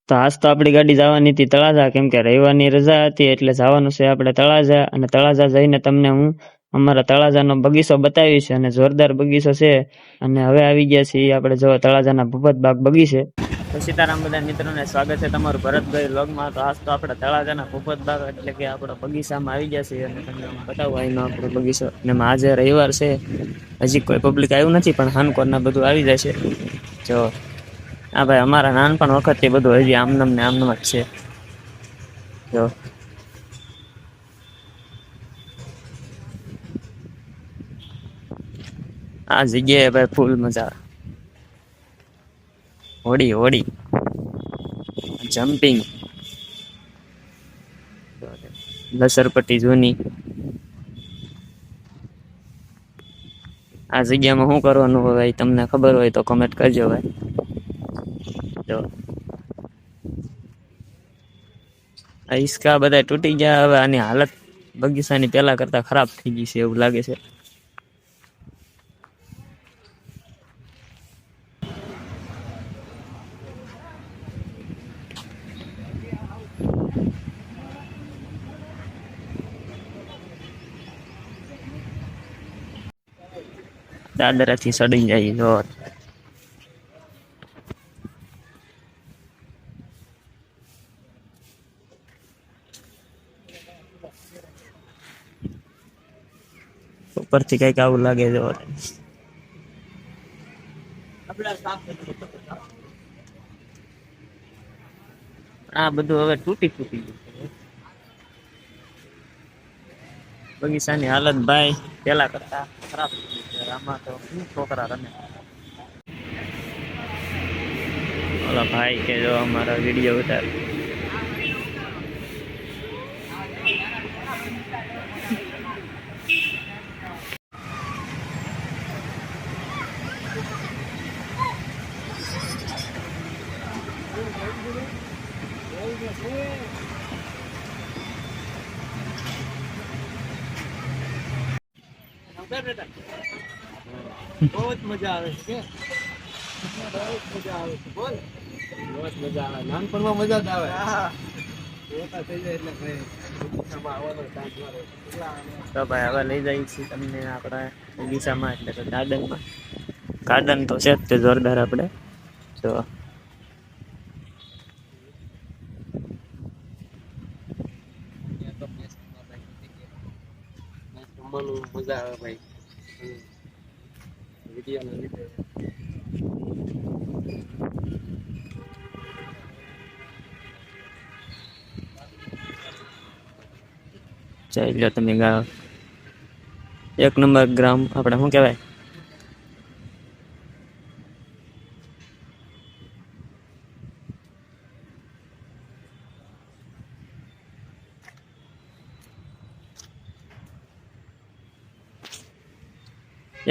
તો આજ તો આપણી ગાડી જવાની હતી તળાજા, કેમ કે રવિવારની રજા હતી એટલે જવાનું છે આપણે તળાજા. અને તળાજા જઈને તમને હું અમારા તળાજાનો બગીચો બતાવીશ, અને જોરદાર બગીચો છે. અને હવે આવી ગયા છીએ આપણે જો તળાજાના ભૂપતબાગ બગીચે. તો સીતારામ બધા મિત્રોને સ્વાગત છે તમારું ભરતભાઈ વ્લોગમાં. તો આજ તો આપણે તળાજાના ભૂપતબાગ એટલે કે આપણા બગીચામાં આવી ગયા છીએ, અને તમને બતાવવા એનો આપણો બગીચો. અને આજે રવિવાર છે, હજી કોઈ પબ્લિક આવ્યું નથી, પણ હાનકોરના બધું આવી જાય છે. જો હા ભાઈ, અમારા નાનપણ વખતથી બધું હજી આમનમ ને આમનમ જ છે. જો આ જગ્યાએ ભાઈ ફૂલ મજા. હોડી હોડી જમ્પિંગ, લસરપટ્ટી જૂની. આ જગ્યામાં શું કરવાનું હોય ભાઈ, તમને ખબર હોય તો કોમેન્ટ કરજો ભાઈ. જો આ હિસકા બધા તૂટી ગયા. હવે આની હાલત બગીચાની પેલા કરતા ખરાબ થઈ ગઈ છે એવું લાગે છે. દાદરાથી સડી જાય જો. ઉપરથી કઈક આવું લાગે જો. આ બધું હવે તૂટી ગયું. બગીચાની હાલત ભાઈ પેલા કરતા ખરાબ થઈ ગઈ છે. આમાં તો શું છોકરા રમે. ઓલા ભાઈ કે જો અમારા વિડીયો ઉતારે. બહુ જ મજા આવે છે. બહુ મજા આવે છે. બોલ બહુ મજા આવે. નાનપણમાં મજા જ આવે. મોટા થઈ જાય એટલે ભાઈ તો ભાઈ હવે લઈ જાય છીએ તમને આપણા બગીચામાં, એટલે કે ગાર્ડનમાં. ગાર્ડન તો છે જ તે જોરદાર. આપણે જો મજા આવે ભાઈ. વિડીયો ના લીધે ચાલ લો તમે ગાવ. એક નંબર ગ્રામ આપણે શું કહેવાય,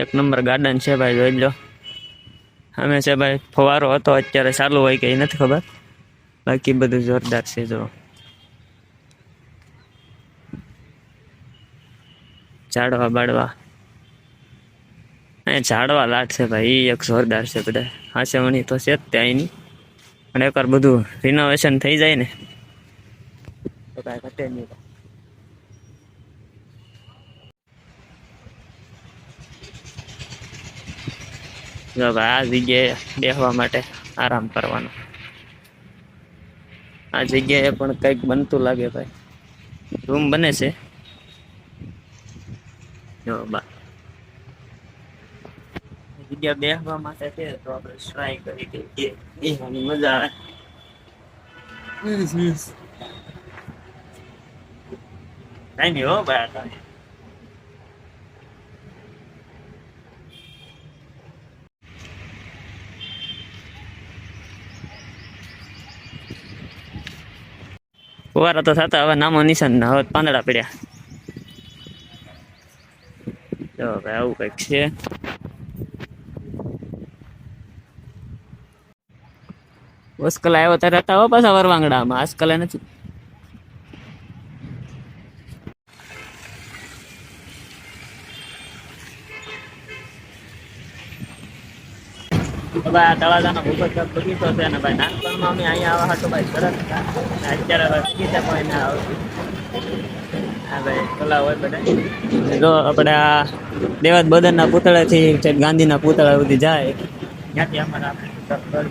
એક નંબર ગાર્ડન છે ભાઈ. જોઈ લો અમે છે ભાઈ. ફવારો હતો, અત્યારે ચાલુ હોય કે એ નથી ખબર, બાકી બધું જોરદાર છે. જો ઝાડવા બાળવા, ઝાડવા લાટ છે ભાઈ, એક જોરદાર છે. બધા હાસેવણી તો છે જ ત્યાં એની, પણ એકવાર બધું રિનોવેશન થઈ જાય ને તો કાંઈ ઘટે નહીં. જો ભાઈ આ જગ્યાએ બેસવા માટે આરામ કરવાનો. આ જગ્યાએ પણ કંઈક બનતું લાગે ભાઈ. રૂમ બને છે જો બા. જગ્યા બેસવા માટે છે તો આપણે ટ્રાય કરી દઈએ. બેસવાની મજા આવે. કઈ નહીં હો ભાઈ. ફુવારા તો થતા હવે નામો નિશાન ના, હવે પાંદડા પડ્યા. જો ભાઈ આવું કઈક છે. ઓસ્કલ આવ્યો ત્યારે હતા હો પાછા વરવાંગડામાં, આજકાલ નથી. તો ભાઈ આ તળાજાનો ખૂબ જ બગીચો છે ને ભાઈ નાનપણમાં અમે અહીંયા આવા હતો ભાઈ સરસ હતા અને અત્યારે હવે બગીચા કોઈ ના આવતું. હા ભાઈ તળાવ હોય બધા જો આપણે આ દેવાત બદરના પૂતળાથી છે ગાંધીના પૂતળા સુધી જાય ત્યાંથી અમારા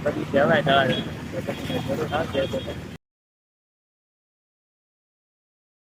બગીચે હવાય તળાજા જરૂર આવશે.